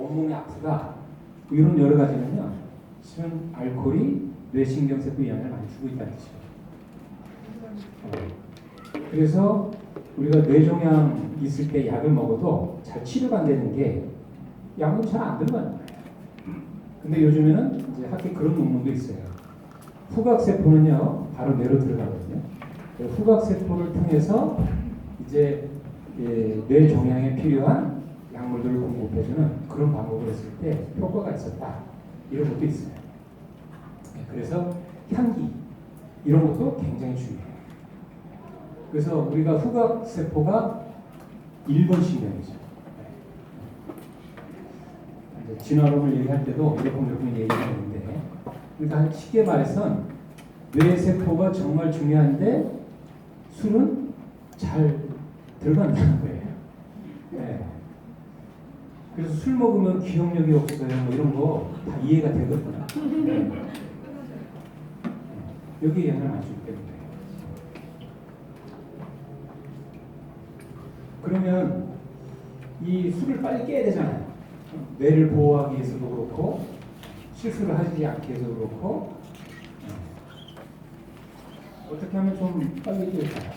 온몸이 아프다. 뭐 이런 여러 가지는요. 실은 알코올이 뇌신경세포에 영향을 많이 주고 있다는 뜻이에요. 그래서 우리가 뇌종양 있을 때 약을 먹어도 잘 치료가 안 되는 게 약은 잘 안 들어가는 거예요. 근데 요즘에는 이제 학회 그런 논문도 있어요. 후각세포는요, 바로 뇌로 들어가거든요. 후각세포를 통해서 이제 뇌종양에 필요한 약물들을 공급해주는 그런 방법을 했을 때 효과가 있었다. 이런 것도 있어요. 그래서 향기, 이런 것도 굉장히 중요해요. 그래서 우리가 후각세포가 1번 신경이죠. 진화론을 얘기할 때도 이러쿵저러쿵 얘기하는데, 그러니까 쉽게 말해서 뇌세포가 정말 중요한데 술은 잘 들어간다는 거예요. 네. 그래서 술 먹으면 기억력이 없어요. 뭐 이런 거 다 이해가 되거든요. 네. 여기에 영향을 많이 주기 때문에. 그러면 이 술을 빨리 깨야 되잖아요. 뇌를 보호하기 위해서도 그렇고 실수를 하지 않기 위해서도 그렇고 어떻게 하면 좀 빨리 깨울까요?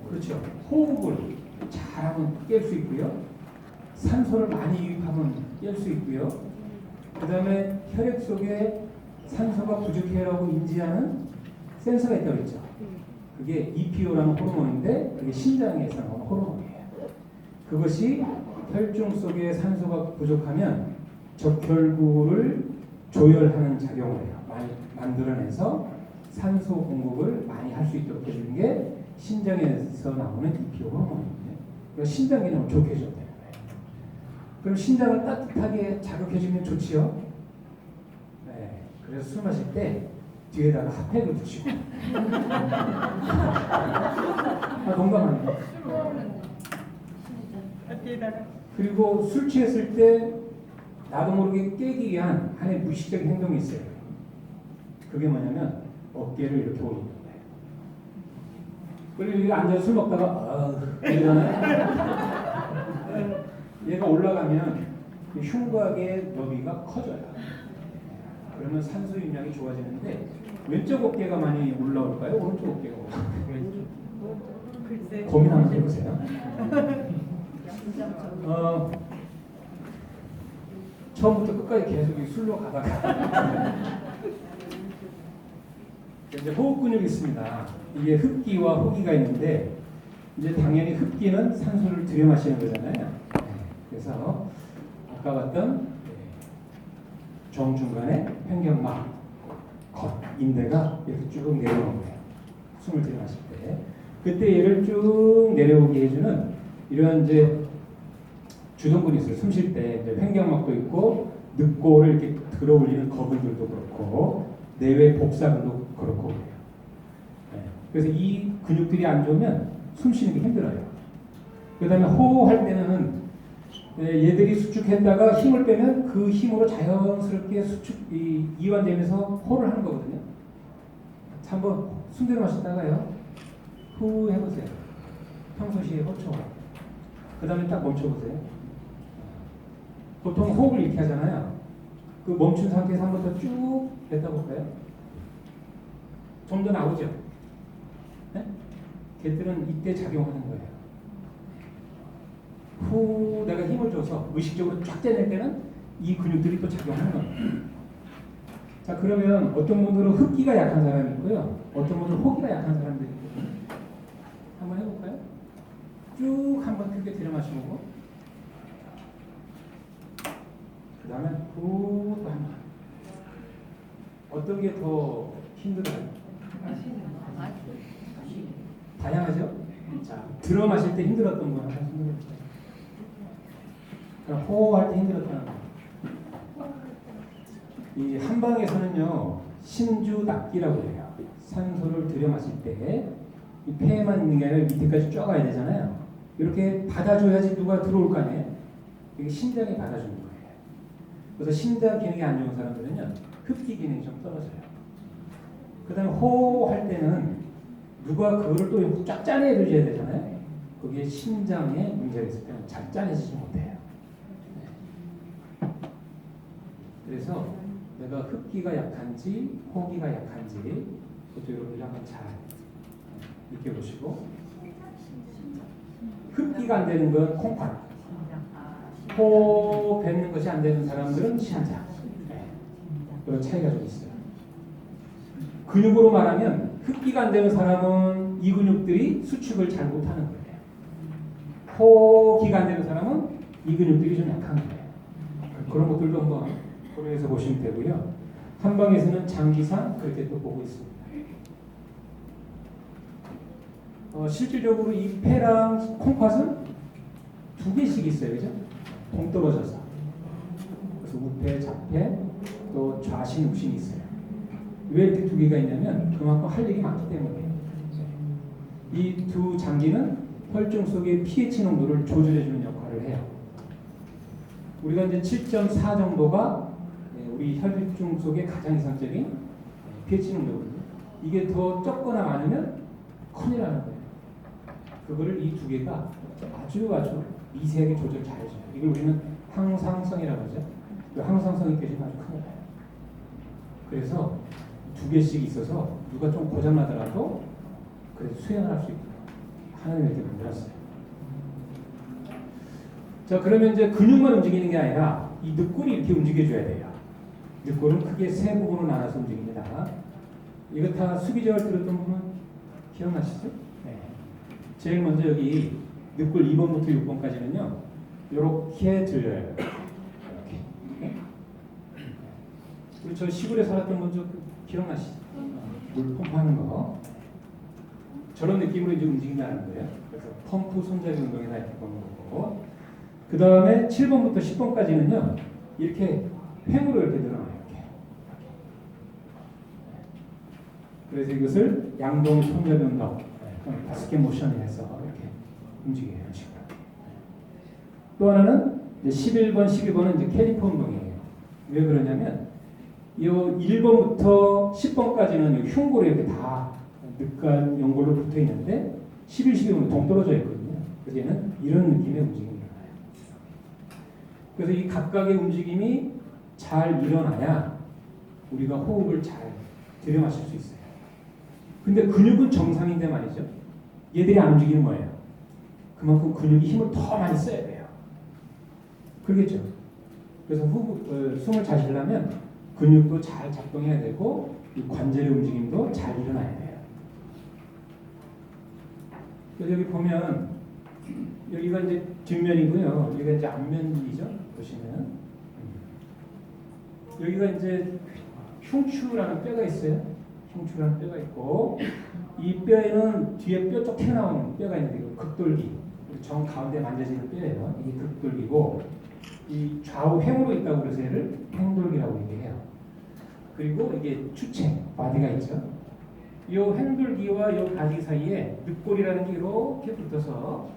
그렇죠. 호흡을 잘하면 깰 수 있고요. 산소를 많이 유입하면 깰 수 있고요. 그 다음에 혈액 속에 산소가 부족해라고 인지하는 센서가 있다고 했죠. 그게 EPO라는 호르몬인데 그게 심장에서 나오는 호르몬이에요. 그것이 혈중 속에 산소가 부족하면 적혈구를 조혈하는 작용을 해요. 많이 만들어내서 산소 공급을 많이 할 수 있도록 해주는 게 심장에서 나오는 EPO 호르몬입니다. 그러니까 심장 기능을 좋게 해줘야 돼요. 그럼 심장을 따뜻하게 자극해주면 좋지요. 네. 그래서 술 마실 때 뒤에다가 핫팩을 붙이고. 농담 아니에요. 그리고 술 취했을 때 나도 모르게 깨기 위한 하나의 무의식적인 행동이 있어요. 그게 뭐냐면 어깨를 이렇게 올리는 거예요. 그리고 여기 앉아서 술 먹다가 이러잖아요. 얘가 올라가면 흉곽의 너비가 커져요. 그러면 산소 입력이 좋아지는데 왼쪽 어깨가 많이 올라올까요? 오른쪽 어깨가 올라올까요? 고민 한번 해보세요. 처음부터 끝까지 계속 술로 가다가 이제 호흡 근육이 있습니다. 이게 흡기와 호기가 있는데 이제 당연히 흡기는 산소를 들여 마시는 거잖아요. 그래서 아까 봤던 정중간에 횡격막, 인대가 이렇게 쭉 내려오는 거예요. 숨을 들여 마실 때. 그때 얘를 쭉 내려오게 해주는 이런 이제 주동근이 있어요. 숨 쉴 때 횡격막도 있고 늑골을 이렇게 들어 올리는 거근들도 그렇고 내외 복사근도 그렇고 그래요. 그래서 이 근육들이 안 좋으면 숨 쉬는 게 힘들어요. 그 다음에 호흡할 때는 얘들이 수축했다가 힘을 빼면 그 힘으로 자연스럽게 이완되면서 호를 하는 거거든요. 자, 한번 숨대로 마셨다가요. 후 해보세요. 평소시에 호흡처럼. 그 다음에 딱 멈춰보세요. 보통 호흡을 이렇게 하잖아요. 그 멈춘 상태에서 한 번 더 쭉 뱉다 볼까요? 좀 더 나오죠? 네? 걔들은 이때 작용하는 거예요. 후 내가 힘을 줘서 의식적으로 쫙 떼낼 때는 이 근육들이 또 작용하는 겁니다. 자, 그러면 어떤 분들은 흡기가 약한 사람이 있고요. 어떤 분들은 호기가 약한 사람들이 있거든요. 한번 해볼까요? 쭉 한번 크게 들여 마시고 그 다음에 후 또 한번. 어떤 게 더 힘들어요? 다양하죠? 자, 들어 마실 때 힘들었던 거 하나 손들어주세요. 호흡할 때 힘들었다는 거. 이 한방에서는요 심주납기라고 해요. 산소를 들여 마실 때 이 폐에만 있는 게 아니라 밑에까지 쭉 가야 되잖아요. 이렇게 받아줘야지 누가 들어올 거 아니에요. 이게 심장이 받아주는 거예요. 그래서 심장 기능이 안 좋은 사람들은요 흡기 기능이 좀 떨어져요. 그 다음에 호흡할 때는 누가 그거를 또 쫙 짜내줘야 되잖아요. 그게 심장에 문제가 있을 때는 잘 짜내지지 못해요. 네. 그래서 내가 흡기가 약한지 호기가 약한지 그것도 여러분들 한번 잘 느껴보시고, 흡기가 안 되는 건 콩팥, 호 뱉는 것이 안 되는 사람들은 심장. 네. 그런 차이가 좀 있어요. 근육으로 말하면 흡기가 안 되는 사람은 이 근육들이 수축을 잘 못하는 거예요. 호기가 안 되는 사람은 이 근육들이 좀 약한 거예요. 그런 것들도 한번 고려해서 보시면 되고요. 한방에서는 장기상 그렇게 또 보고 있습니다. 실질적으로 이 폐랑 콩팥은 두 개씩 있어요, 그죠? 동떨어져서. 그래서 우폐, 좌폐, 또 좌심, 우심이 있어요. 왜 이렇게 두 개가 있냐면 그만큼 할 일이 많기 때문이에요. 이 두 장기는 혈중 속의 pH 농도를 조절해주는 역할을 해요. 우리가 이제 7.4 정도가 우리 혈중 속의 가장 이상적인 pH 농도거든요. 이게 더 적거나 많으면 큰일 나는 거예요. 그거를 이 두 개가 아주 미세하게 조절 잘해줘요. 이걸 우리는 항상성이라고 하죠. 그 항상성이 깨지면 아주 큰일 나요. 그래서 두 개씩 있어서 누가 좀 고장나더라도 그래서 수행을 할 수 있고 하나님이 이렇게 만들었어요. 자, 그러면 이제 근육만 움직이는 게 아니라 이 늑골이 이렇게 움직여줘야 돼요. 늑골은 크게 세 부분으로 나눠서 움직입니다. 이거 다 수비적을 들었던 분은 기억나시죠? 네. 제일 먼저 여기 늑골 2번부터 6번까지는요. 이렇게 들려요. 이렇게. 네? 우리 저 시골에 살았던 분 좀 기억나시죠? 물 펌프하는 거. 저런 느낌으로 이제 움직인다는 거예요. 그래서 펌프 손잡이 운동이나 이렇게 보는 거고. 그 다음에 7번부터 10번까지는요. 이렇게 횡으로 이렇게 늘어나요. 이렇게. 그래서 이것을 양동 손잡이 운동, 바스켓 모션을 해서 이렇게 움직여요. 또 하나는 이제 11번, 12번은 이제 캐리퍼 운동이에요. 왜 그러냐면 이 1번부터 10번까지는 흉골에 이렇게 다 늑간 연골로 붙어 있는데 11, 12번은 동떨어져 있거든요. 그래서 얘는 이런 느낌의 움직임이 일어나요. 그래서 이 각각의 움직임이 잘 일어나야 우리가 호흡을 잘 들여마실 수 있어요. 근데 근육은 정상인데 말이죠. 얘들이 안 움직이는 거예요. 그만큼 근육이 힘을 더 많이 써야 돼요. 그러겠죠. 그래서 숨을 잘 쉬려면 근육도 잘 작동해야 되고 이 관절의 움직임도 잘 일어나야 돼요. 그래서 여기 보면 여기가 이제 뒷면이고요. 여기가 이제 앞면이죠. 보시면 여기가 이제 흉추라는 뼈가 있어요. 흉추라는 뼈가 있고 이 뼈에는 뒤에 뼈 쪽 튀어나오는 뼈가 있는데 이거 극돌기 정 가운데 만져지는 뼈예요. 이게 극돌기고 이 좌우 횡으로 있다고 그래서 얘를 횡돌기라고 얘기해요. 그리고 이게 추체 바디가 있죠. 이 횡돌기와 이 바디 사이에 늑골이라는 게 이렇게 붙어서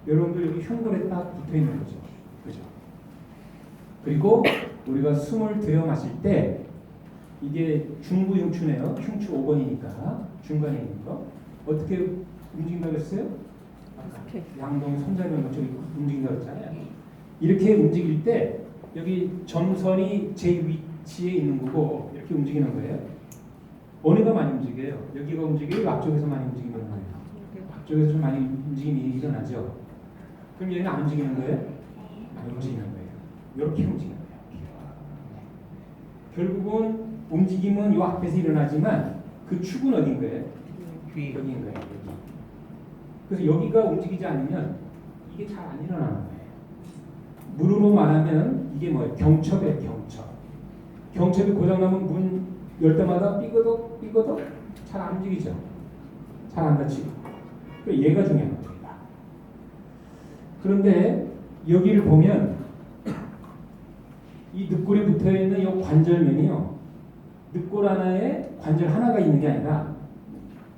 여러분들 여기 흉골에 딱 붙어 있는 거죠. 그죠? 그리고 우리가 숨을 들여 마실 때 이게 중부 흉추네요. 흉추 5번이니까 중간에 있는 거 어떻게 움직인다고 했어요? 양동 손잡이는 것처럼 움직인다고 했잖아요. 이렇게 움직일 때 여기 점선이 제 위치에 있는 거고 이렇게 움직이는 거예요. 어느가 많이 움직여요? 여기가 움직여요? 앞쪽에서 많이 움직임이 일어나요? 앞쪽에서 좀 많이 움직임이 일어나죠? 그럼 얘는 안 움직이는 거예요? 안 움직이는 거예요. 이렇게 움직이는 거예요. 결국은 움직임은 이 앞에서 일어나지만 그 축은 어딘 거예요? 여기인 거예요. 여기. 그래서 여기가 움직이지 않으면 이게 잘 안 일어나는 거예요. 물으로 말하면 이게 뭐예요? 경첩이에요. 경첩. 경첩이 고장나면 문 열 때마다 삐거덕 잘 안 움직이죠. 잘 안 닫히고. 얘가 중요한 겁니다. 그런데 여기를 보면 이 늑골에 붙어있는 이 관절면이요. 늑골 하나에 관절 하나가 있는 게 아니라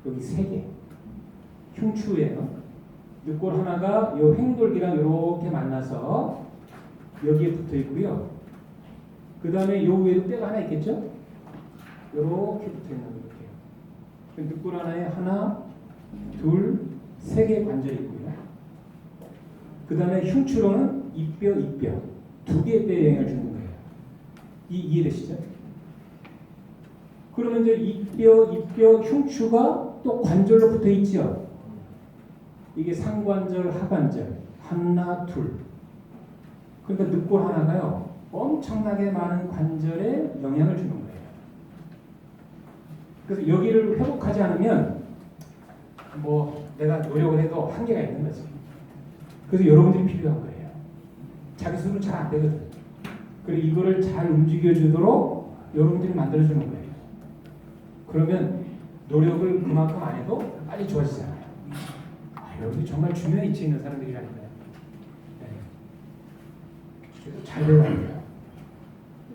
여기 세 개. 흉추예요. 늑골 하나가 이 횡돌기랑 이렇게 만나서 여기에 붙어 있고요. 그 다음에 요 위에도 뼈가 하나 있겠죠? 이렇게 붙어 있는 거예요. 늑골 하나에 하나, 둘, 세 개의 관절이 있고요. 그 다음에 흉추로는 이뼈 두 개의 뼈에 영향을 주는 거예요. 이해되시죠? 그러면 이제 이뼈, 흉추가 또 관절로 붙어 있죠. 이게 상관절, 하관절 하나, 둘. 그러니까 늑골 하나가요 엄청나게 많은 관절에 영향을 주는 거예요. 그래서 여기를 회복하지 않으면 뭐 내가 노력을 해도 한계가 있는 거지. 그래서 여러분들이 필요한 거예요. 자기 스스로 잘 안 되거든. 그리고 이거를 잘 움직여주도록 여러분들이 만들어주는 거예요. 그러면 노력을 그만큼 안 해도 빨리 좋아지잖아요. 여러분들이 정말 중요한 위치에 있는 사람들이라는 거예요. 네. 그래서 잘 배워야 돼요.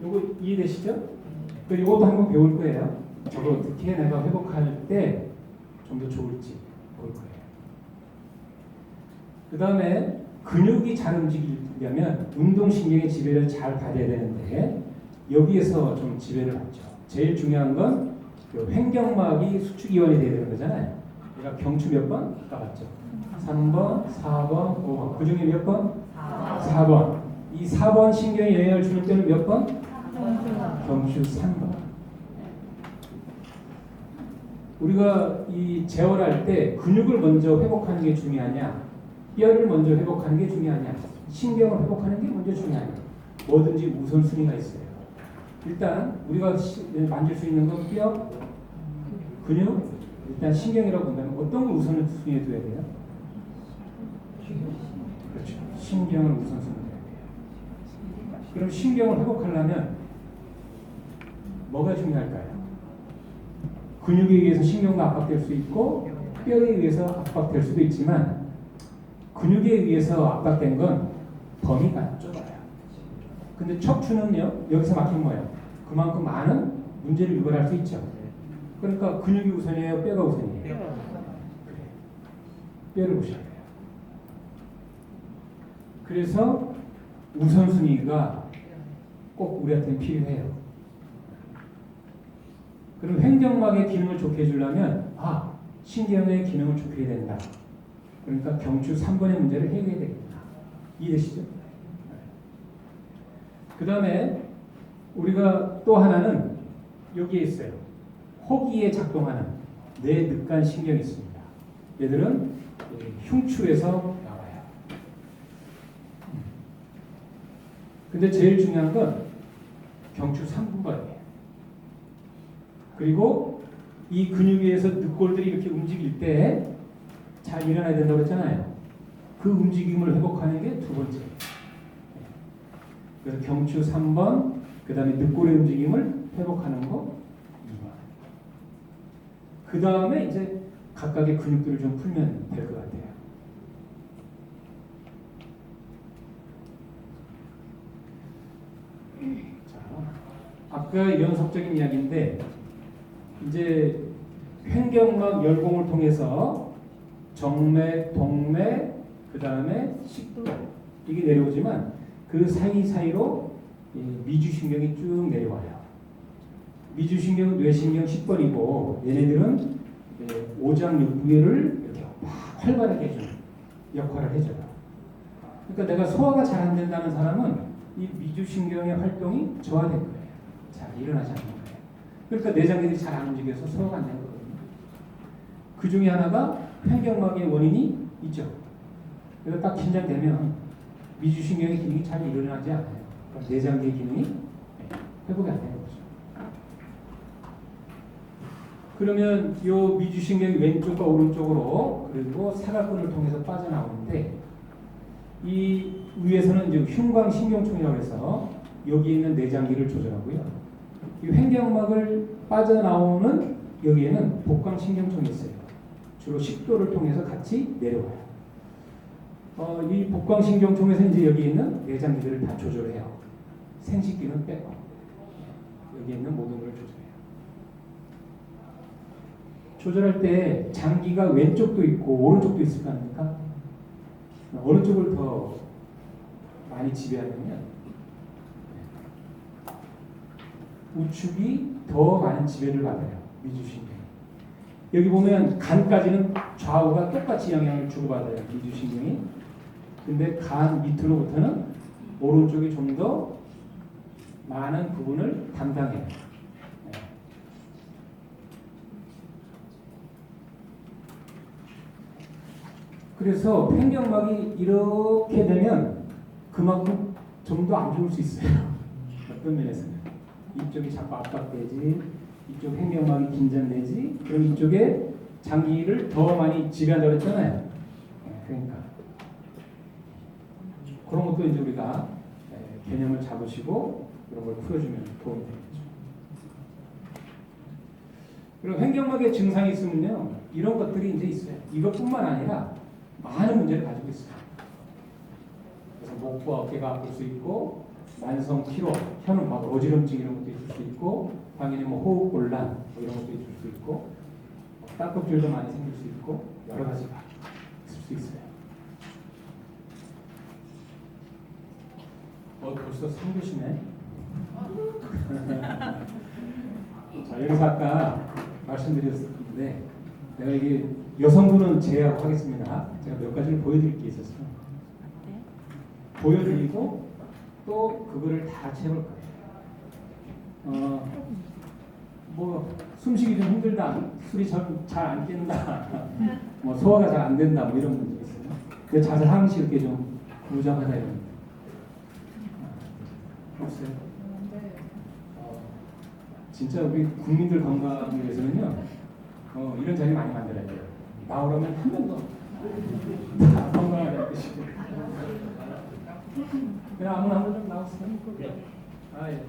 이거 이해되시죠? 그리고 이것도 한번 배울 거예요. 저도 어떻게 내가 회복할 때 좀 더 좋을지 볼 거예요. 그 다음에 근육이 잘 움직이려면 운동신경의 지배를 잘 받아야 되는데 여기에서 좀 지배를 받죠. 제일 중요한 건 그 횡격막이 수축이완이 돼야 되는 거잖아요. 그러니까 경추 몇 번? 아까 봤죠. 3번, 4번, 5번. 그 중에 몇 번? 4번. 이 4번 신경에 영향을 주는 때는 몇 번? 경추 3번. 우리가 이 재활할 때 근육을 먼저 회복하는 게 중요하냐, 뼈를 먼저 회복하는 게 중요하냐, 신경을 회복하는 게 먼저 중요하냐. 뭐든지 우선순위가 있어요. 일단 우리가 만질 수 있는 건 뼈, 근육, 일단 신경이라고 본다면 어떤 걸 우선순위에 둬야 돼요? 그렇죠. 신경을 우선순위에 둬야 돼요. 그럼 신경을 회복하려면 뭐가 중요할까요? 근육에 의해서 신경도 압박될 수 있고 뼈에 의해서 압박될 수도 있지만 근육에 의해서 압박된 건 범위가 좁아요. 근데 척추는요, 여기서 막히면 뭐예요? 그만큼 많은 문제를 유발할 수 있죠. 그러니까 근육이 우선이에요, 뼈가 우선이에요? 그래. 뼈를 보셔야 돼요. 그래서 우선순위가 꼭 우리한테는 필요해요. 그럼 횡격막의 기능을 좋게 해주려면 신경의 기능을 좋게 해야 된다. 그러니까 경추 3번의 문제를 해결해야 되겠다. 이해되시죠? 그 다음에 우리가 또 하나는 여기에 있어요. 호기에 작동하는 뇌늑간 신경이 있습니다. 얘들은 흉추에서 나와요. 근데 제일 중요한 건 경추 3분거예요. 그리고 이 근육에 의해서 늑골들이 이렇게 움직일 때 잘 일어나야 된다고 했잖아요. 그 움직임을 회복하는 게 두 번째. 그래서 경추 3번, 그 다음에 늑골의 움직임을 회복하는 거 2번. 그 다음에 이제 각각의 근육들을 좀 풀면 될 것 같아요. 자, 아까 연속적인 이야기인데 이제 횡격막 열공을 통해서 정맥, 동맥, 그 다음에 식도 이게 내려오지만 그 사이사이로 미주신경이 쭉 내려와요. 미주신경은 뇌신경 10번이고 얘네들은 오장육부를 이렇게 활발하게 해주는 역할을 해줘요. 그러니까 내가 소화가 잘 안 된다는 사람은 이 미주신경의 활동이 저하된 거예요. 잘 일어나지 않는 거예요. 그러니까 내장들이 잘 안 움직여서 소화가 안 되는 거거든요. 그 중에 하나가 횡격막의 원인이 있죠. 그래서 딱 긴장되면 미주신경의 기능이 잘 일어나지 않아요. 그러니까 내장의 기능이 회복이 안 되는 거죠. 그러면 이 미주신경이 왼쪽과 오른쪽으로 그리고 사각근을 통해서 빠져나오는데 이 위에서는 이제 흉광신경총이라고 해서 여기 있는 내장기를 조절하고요. 이 횡격막을 빠져나오는 여기에는 복강신경총이 있어요. 주로 식도를 통해서 같이 내려와요. 이 복강신경총에서 이제 여기 있는 내장기들을 다 조절해요. 생식기는 빼고 여기 있는 모든 걸 조절해요. 조절할 때 장기가 왼쪽도 있고 오른쪽도 있을 거 아닙니까? 어느 쪽을 더 많이 지배하냐면 우측이 더 많은 지배를 받아요. 미주신경. 여기 보면 간까지는 좌우가 똑같이 영향을 주고받아요. 미주신경이. 근데 간 밑으로부터는 오른쪽이 좀 더 많은 부분을 담당해요. 네. 그래서 횡격막이 이렇게 되면 그만큼 좀 더 안 좋을 수 있어요. 어떤 면에서는 이쪽이 자꾸 압박되지, 이쪽 횡격막이 긴장되지, 그럼 이쪽에 장기를 더 많이 지배한다고 했잖아요. 그러니까 그런 것도 이제 우리가 개념을 잡으시고 이런 걸 풀어주면 도움이 되겠죠. 그리고 횡격막에 증상이 있으면요, 이런 것들이 이제 있어요. 이것뿐만 아니라 많은 문제를 가지고 있어요. 그래서 목과 어깨가 아플 수 있고, 만성 피로, 혀는 막 어지럼증 이런 것도 있을 수 있고, 당연히 뭐 호흡곤란 뭐 이런 것도 있을 수 있고, 땅껍질도 많이 생길 수 있고, 여러 가지가 있을 수 있어요. 벌써 3교시네. 자, 여기서 아까 말씀드렸는데, 내가 이게 여성분은 제외하겠습니다. 제가 몇 가지를 보여드릴 게 있었어요. 보여드리고 또 그거를 다 같이 해볼 거예요. 뭐 숨쉬기 좀 힘들다, 술이 잘 안 깬다, 뭐 소화가 잘 안 된다, 뭐 이런 문제 있어요. 그 자세 항시 이렇게 좀 부족하다 이런. 없어요. 진짜 우리 국민들 건강을 위해서는요, 이런 자리 많이 만들어야 돼요. 나오려면 한 명도 다 건강하다는 뜻이고. 그냥 아무나 한 번 좀 나왔어요. 아 예.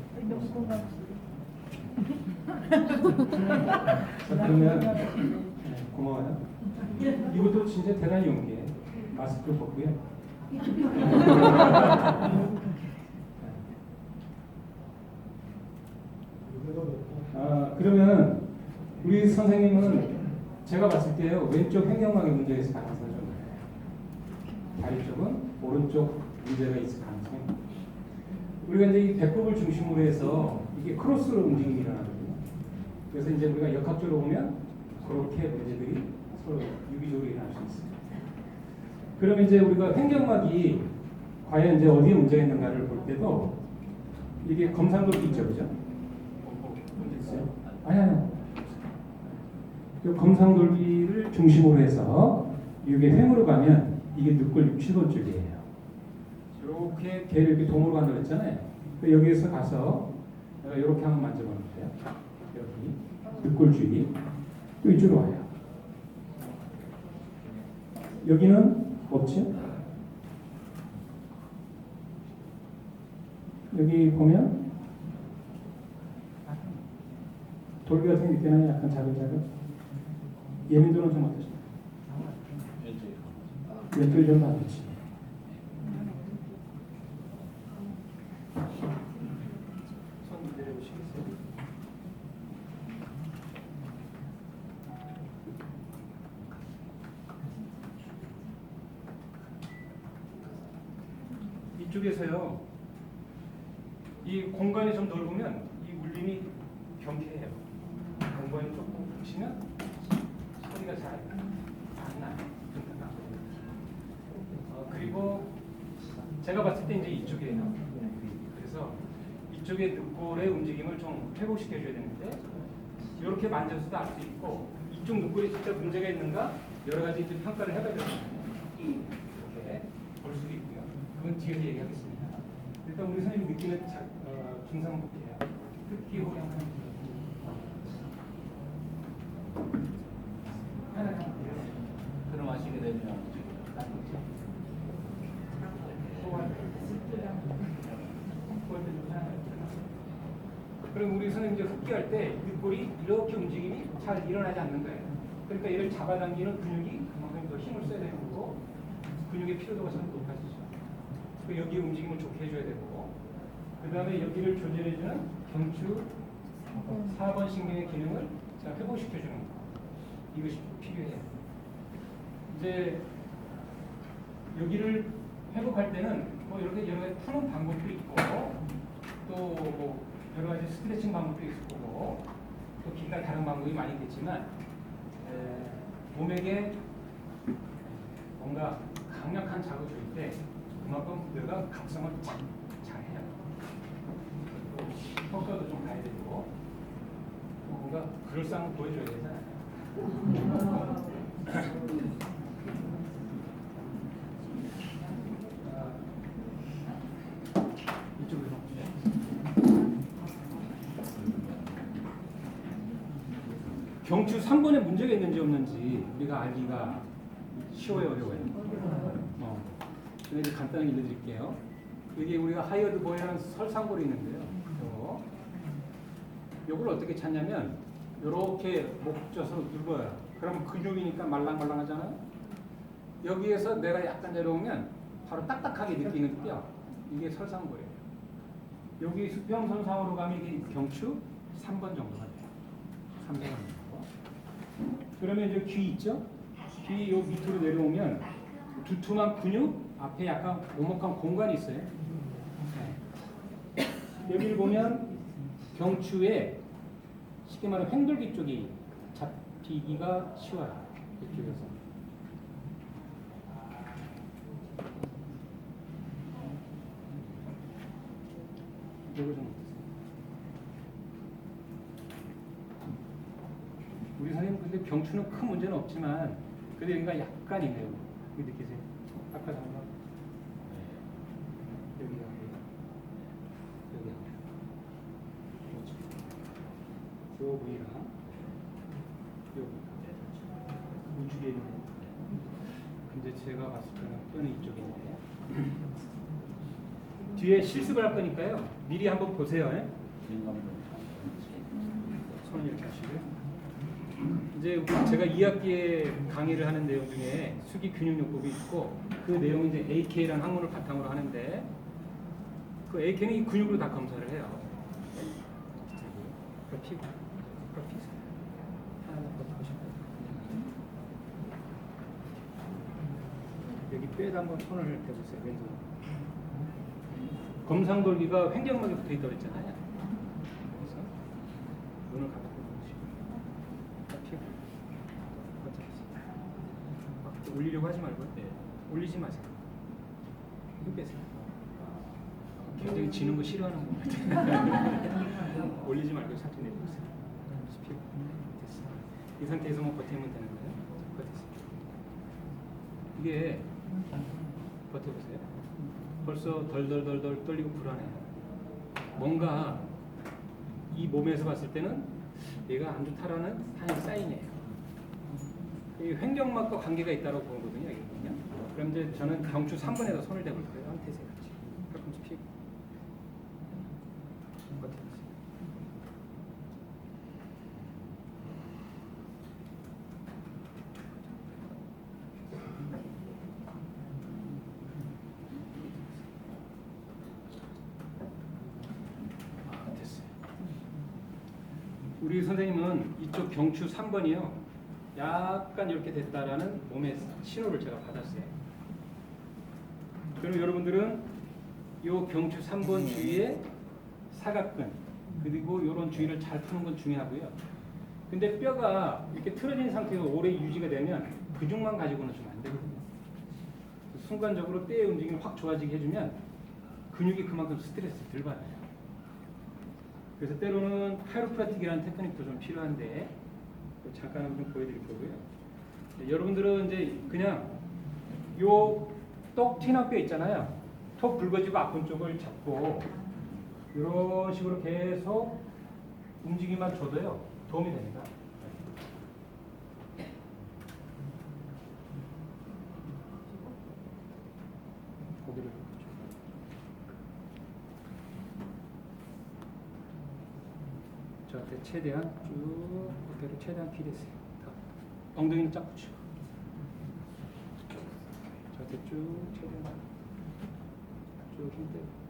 자, 그러면 고마워요. 이것도 진짜 대단히 용기해. 마스크 벗고요. 그러면 우리 선생님은 제가 봤을 때요, 왼쪽 횡격막의 문제가 있을 가능성이 좀 높아요. 다리 쪽은 오른쪽 문제가 있을 가능성이 높아요. 우리가 이제 이 배꼽을 중심으로 해서 이게 크로스로 움직임이 일어나거든요. 그래서 이제 우리가 역학적으로 보면 그렇게 문제들이 서로 유기적으로 일어날 수 있어요. 그러면 이제 우리가 횡격막이 과연 이제 어디에 문제가 있는가를 볼 때도 이게 검상돌기 있죠, 그죠? 문제 있어요? 아니요. 그 검상돌기를 중심으로 해서 이게 횡으로 가면 이게 늑골 6,7번 쪽이에요. 이렇게 개를 이렇게 동으로 간다고 했잖아요. 여기에서 가서 내가 이렇게 한번 만져보는 거예요. 여기 늑골 주위 또 이쪽으로 와요. 여기는 없죠? 여기 보면 돌기 같은 게 느껴나요? 약간 자글자글. 예민도는 좀 어떠십니까? 왼쪽이 좀 낫지. 손 내려보시겠어요? 이쪽에서요, 이 공간이 좀 넓으면 이 울림이 경쾌해요. 공간이 조금 붙이면 소리가 잘 안 나요. 그리고 제가 봤을 때 이제 이쪽이에요. 그래서 이쪽의 늑골의 움직임을 좀 회복시켜줘야 되는데, 이렇게 만져서도 알 수 있고, 이쪽 늑골이 진짜 문제가 있는가 여러 가지 평가를 해봐야 되거든요. 이렇게 볼 수도 있고요. 그건 뒤에서 얘기하겠습니다. 일단 우리 선생님 느끼는 증상 볼게요. 특기 호령 그럼 하시게 되면 그럼 우리 선생님 이제 흡기할 때 늑골이 이렇게 움직임이 잘 일어나지 않는 거예요. 그러니까 얘를 잡아당기는 근육이 그만큼 더 힘을 써야 되는 거고, 근육의 피로도가 참 높아지죠. 그리고 여기 움직임을 좋게 해줘야 되고, 그 다음에 여기를 조절해주는 경추 4번 신경의 기능을 제가 회복시켜주는 거, 이것이 필요해요. 이제 여기를 회복할 때는 뭐 이렇게 여러 가지 푸는 방법도 있고, 또 뭐 여러 가지 스트레칭 방법도 있을 거고, 또 기타 다른 방법이 많이 있겠지만, 몸에게 뭔가 강력한 자극을 줄 때 그만큼 뇌가 각성을 잘해요. 효과도 좀 봐야 되고 뭔가 그럴싸한 거 보여줘야 되잖아요. 이쪽으로. 경추 3번에 문제가 있는지 없는지 우리가 알기가 쉬워요, 어려워요? 그래서 간단하게 알려드릴게요. 여기 우리가 하이어드 보이라는 설상골이 있는데요. 요걸 어떻게 찾냐면 이렇게 목젖으로 눌러요. 그럼 근육이니까 말랑말랑하잖아요. 여기에서 내가 약간 내려오면 바로 딱딱하게 느끼는 뼈. 이게 설상골이에요. 여기 수평선상으로 가면 이게 경추 3번 정도가 돼요. 3번 정도. 그러면 이제 귀 있죠? 귀 요 밑으로 내려오면 두툼한 근육 앞에 약간 오목한 공간이 있어요. 네. 여기를 보면 경추에 쉽게 말하면 횡돌기 쪽이 잡히기가 쉬워요. 이쪽에서. 이거 좀 어떠세요? 우리 선생님 근데 경추는 큰 문제는 없지만 그래도 여기가 약간 있네요. 여기 느끼세요? 아까 잠깐 여기가 요 부위랑 요 우측에 있는 근데 제가 봤을 때는 뼈는 이쪽에 있네요. 뒤에 실습을 할 거니까요. 미리 한번 보세요. 손을 이렇게 하시고요. 이제 제가 2학기에 강의를 하는 내용 중에 수기 균형요법이 있고 그 내용이 이제 AK라는 학문을 바탕으로 하는데 그 AK는 이 근육으로 다 검사를 해요. 피부, 하나 더 보시고 여기 뼈에다 한번 손을 대보세요. 왼손. 검상돌기가 횡격막에 붙어 있다고 했잖아요. 그래서 눈을 가볍게 보시고 피부 올리려고 하지 말고 올리지 마세요. 힘 빼세요. 굉장히 지는 거 싫어하는 분 같아요. 올리지 말고 살짝 내려보세요. 피부 됐어요. 이 상태에서만 버티면 되는 거예요. 버티세요. 이게 버텨보세요. 벌써 덜덜덜덜 떨리고 불안해요. 뭔가 이 몸에서 봤을 때는 얘가 안 좋다라는 하나의 사인이에요. 이 횡격막과 관계가 있다고 보거든요. 이거는요. 그럼 이제 저는 경추 3번에다 손을 대볼 거예요. 한 태세 같이. 조금씩 피고. 버텨보세요. 우리 선생님은 이쪽 경추 3번이요. 약간 이렇게 됐다라는 몸의 신호를 제가 받았어요. 그럼 여러분들은 이 경추 3번 주위에 사각근 그리고 이런 주위를 잘 푸는 건 중요하고요. 근데 뼈가 이렇게 틀어진 상태에서 오래 유지가 되면 근육만 가지고는 좀 안 되거든요. 순간적으로 뼈의 움직임을 확 좋아지게 해주면 근육이 그만큼 스트레스를 덜 받아요. 그래서 때로는 카이로프라틱이라는 테크닉도 좀 필요한데 잠깐 한번 좀 보여드릴 거고요. 네, 여러분들은 이제 그냥 요 떡 튀는 뼈 있잖아요. 턱 붉어지고 아픈 쪽을 잡고 이런 식으로 계속 움직임만 줘도요 도움이 됩니다. 고개를 저한테 최대한 쭉 어깨를 최대한 피대세요. 엉덩이는 쫙 붙이고 저한테 쭉 최대한 쭉 힘빼고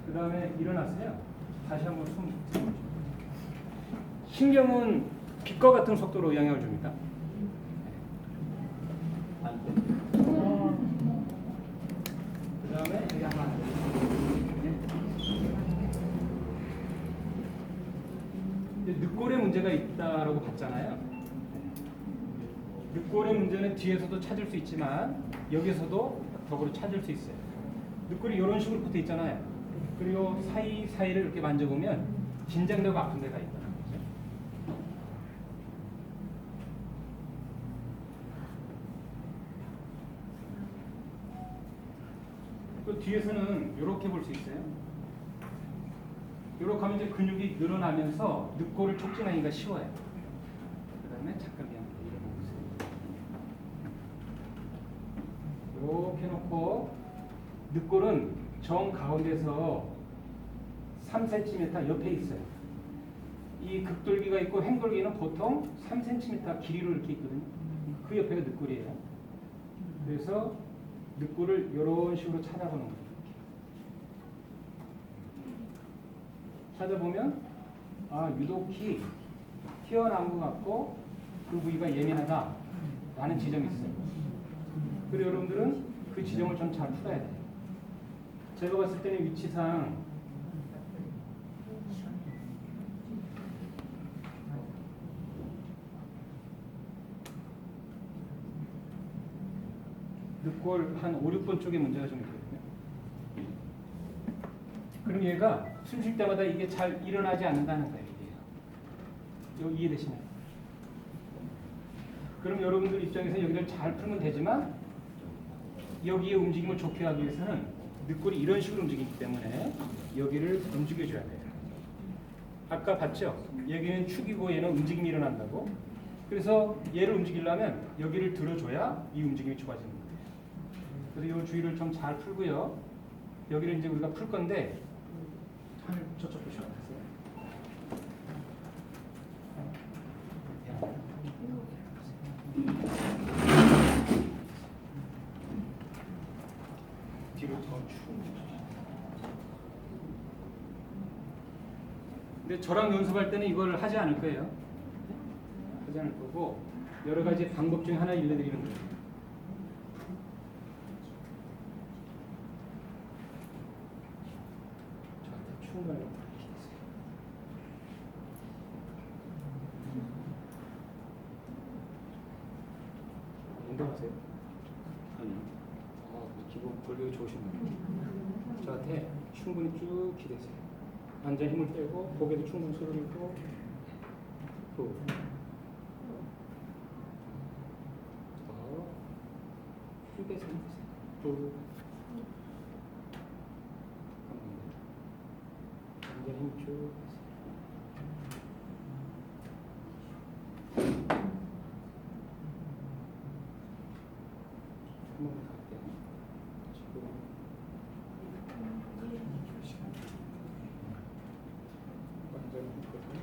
그 다음에 일어나세요. 다시 한번 숨 들이마시고 신경은 빛과 같은 속도로 영향을 줍니다. 그다음에 여기 한번 문제가 있다라고 봤잖아요. 늑골의 문제는 뒤에서도 찾을 수 있지만 여기서도 덕으로 찾을 수 있어요. 늑골이 이런 식으로 붙어 있잖아요. 그리고 사이사이를 이렇게 만져보면 긴장되고 아픈 데가 있다는 거죠. 또 뒤에서는 이렇게 볼 수 있어요. 이렇게 하면 이제 근육이 늘어나면서 늑골을 촉진하기가 쉬워요. 그 다음에 잠깐 그냥 이렇게 놓고 늑골은 정 가운데서 3cm 옆에 있어요. 이 극돌기가 있고 행돌기는 보통 3cm 길이로 이렇게 있거든요. 그 옆에가 늑골이에요. 그래서 늑골을 이런 식으로 찾아보는 거예요. 찾아보면 유독히 튀어나온 것 같고 그 부위가 예민하다라는 지점이 있어요. 그리고 여러분들은 그 지점을 좀 잘 풀어야 돼요. 제가 봤을 때는 위치상 늑골 한 5, 6번 쪽에 문제가 좀 있거든요. 그럼 얘가 숨 쉴 때마다 이게 잘 일어나지 않는다는 거예요. 이거 이해되시나요? 그럼 여러분들 입장에서 여기를 잘 풀면 되지만 여기의 움직임을 좋게 하기 위해서는 늑골이 이런 식으로 움직이기 때문에 여기를 움직여줘야 돼요. 아까 봤죠? 여기는 축이고 얘는 움직임이 일어난다고. 그래서 얘를 움직이려면 여기를 들어줘야 이 움직임이 좋아지는 거예요. 그래서 이 주의를 좀 잘 풀고요. 여기를 이제 우리가 풀 건데 저쪽 보시면 되세요. 뒤로 더 쭉. 근데 저랑 연습할 때는 이걸 하지 않을 거예요. 하지 않을 거고 여러 가지 방법 중에 하나 알려드리는 거예요. 저한테 충분히 운동하세요? 아니요. 기본 골격이 좋으신 분이에요. 저한테 충분히 쭉 기대세요. 앉아 힘을 빼고 고개도 충분히 숙이고 후. 힘 빼세요. 후. 앉아 힘 쭉 빼세요. 한번 갈게요. 지금 완전히 있거든요.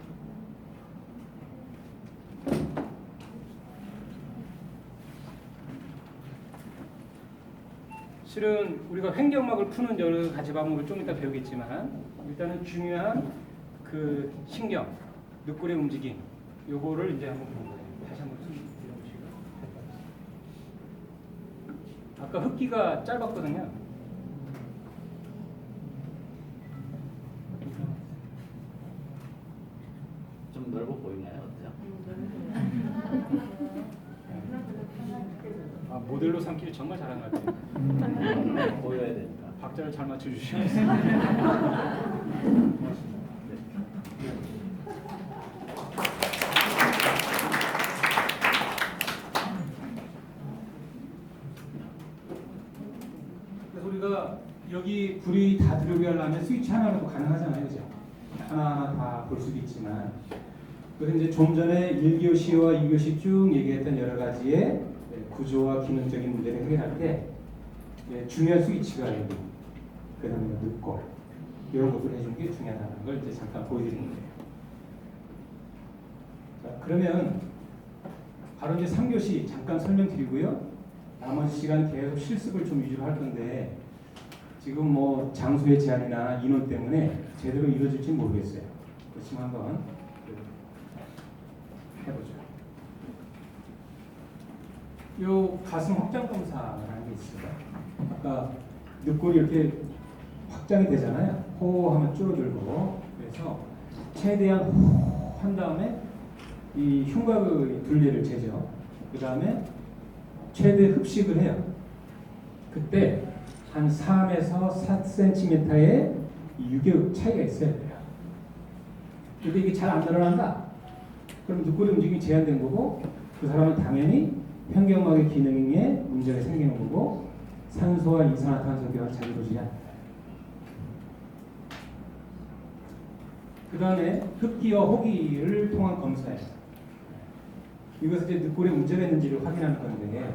실은 우리가 횡격막을 푸는 여러 가지 방법을 좀 이따 배우겠지만 일단은 중요한 그 신경, 늑골의 움직임 요거를 이제 한번 보는 거예요. 다시 한번 보시고. 아까 흡기가 짧았거든요. 좀 넓어 보이나요? 어때요? 모델로 삼기를 정말 잘한 것 같아요. 보여야 되니까. 박자를 잘 맞춰주시면. 그래서 우리가 여기 불이 다 들어오게 하려면 스위치 하나로도 가능하잖아요, 그죠? 하나하나 다 볼 수도 있지만. 그래서 이제 좀 전에 1교시와 2교시 쭉 얘기했던 여러 가지의 구조와 기능적인 문제를 해결할 때 중요한 스위치가 여기, 그 다음에 늑골 이런 것들을 해주는 게 중요하다는 걸 이제 잠깐 보여드리는 거예요. 자, 그러면 바로 이제 3교시 잠깐 설명드리고요. 나머지 시간 계속 실습을 좀 위주로 할 건데 지금 뭐 장소의 제한이나 인원 때문에 제대로 이루어질지 모르겠어요. 그렇지만 한번 해보죠. 요 가슴 확장 검사라는 게 있습니다. 아까 늑골이 이렇게 확장이 되잖아요. 호흡하면 줄어들고 그래서 최대한 호 한 다음에 이 흉곽의 둘레를 재죠. 그 다음에 최대 흡식을 해요. 그때 한 3에서 4cm의 유격 차이가 있어야 돼요. 근데 이게 잘 안 늘어난다? 그럼 늑골의 움직임이 제한된 거고, 그 사람은 당연히 횡격막의 기능에 문제가 생기는 거고, 산소와 이산화탄소 교환이 잘 이루어지지 않는다. 그 다음에 흡기와 호기를 통한 검사예요. 이것은 이제 늑골에 문제가 있는지를 확인하는 건데,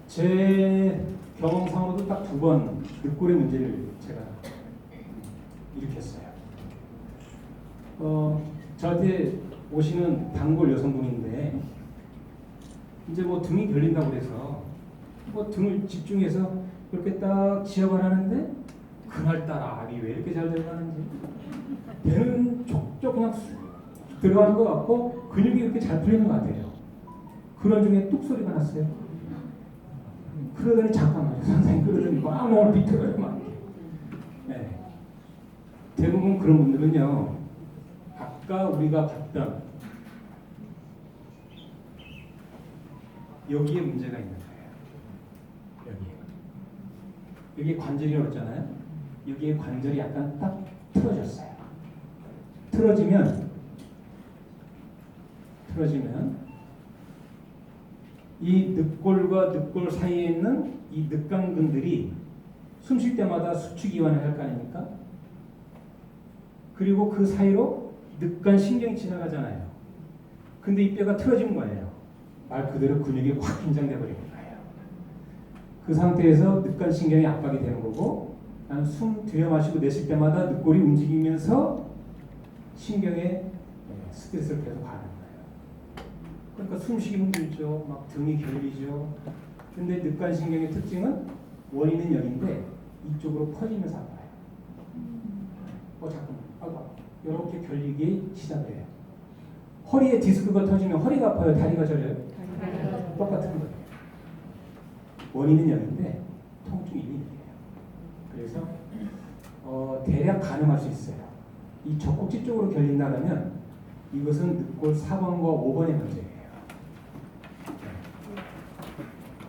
제 경험상으로도 딱 2번 늑골의 문제를 제가 일으켰어요. 저한테 오시는 단골 여성분인데, 이제 뭐 등이 결린다고 그래서 뭐 등을 집중해서 이렇게 딱 지압을 하는데, 그날따라 압이 왜 이렇게 잘 들어가는지, 배는 족족 그냥 들어가는 것 같고 근육이 이렇게 잘 풀리는 것 같아요. 그런 중에 뚝 소리가 났어요. 그러더니 잠깐만요, 선생님. 그러더니 막 몸을 비틀어요, 막. 네. 대부분 그런 분들은요, 아까 우리가 봤던 여기에 문제가 있는 거예요. 여기에 관절이라고 했잖아요. 여기에 관절이 약간 딱 틀어졌어요. 틀어지면 이 늑골과 늑골 사이에 있는 이 늑강근들이 숨 쉴 때마다 수축이완을 할 거 아닙니까? 그리고 그 사이로 늑간 신경이 지나가잖아요. 근데 이 뼈가 틀어진 거예요. 말 그대로 근육이 확 긴장돼 버리는 거예요. 그 상태에서 늑간 신경이 압박이 되는 거고, 나는 숨 들여 마시고 내쉴 때마다 늑골이 움직이면서 신경에 스트레스를 계속 가는 거예요. 그러니까 숨쉬기 힘들죠. 막 등이 결리죠. 근데 늑간 신경의 특징은 원인은 여기인데 이쪽으로 퍼지면서 아파요. 잠깐만. 이렇게 결리기 시작해요. 허리에 디스크가 터지면 허리가 아파요? 다리가 저려요? 똑같은 거예요. 원인은 여기인데 통증이 여기예요. 그래서 대략 가늠할 수 있어요. 이 젖꼭지 쪽으로 결린다면 이것은 늑골 4번과 5번의 문제예요.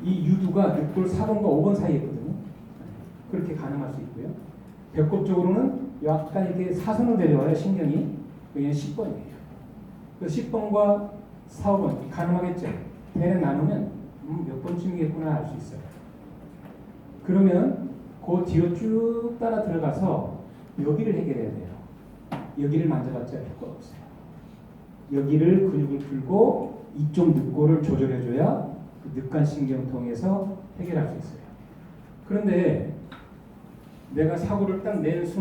이 유두가 늑골 4번과 5번 사이에 있거든요. 그렇게 가늠할 수 있고요. 배꼽 쪽으로는 약간 이렇게 사선으로 내려와요, 신경이. 여기는 10번이에요. 그 10번과 4, 5번 가늠하겠죠. 대략 나누면 몇 번쯤이겠구나 알 수 있어요. 그러면 그 뒤로 쭉 따라 들어가서 여기를 해결해야 돼요. 여기를 만져봤자 효과 없어요. 여기를 근육을 풀고 이쪽 늑골을 조절해줘야 그 늑간신경 통해서 해결할 수 있어요. 그런데 내가 사고를 딱 낸 순간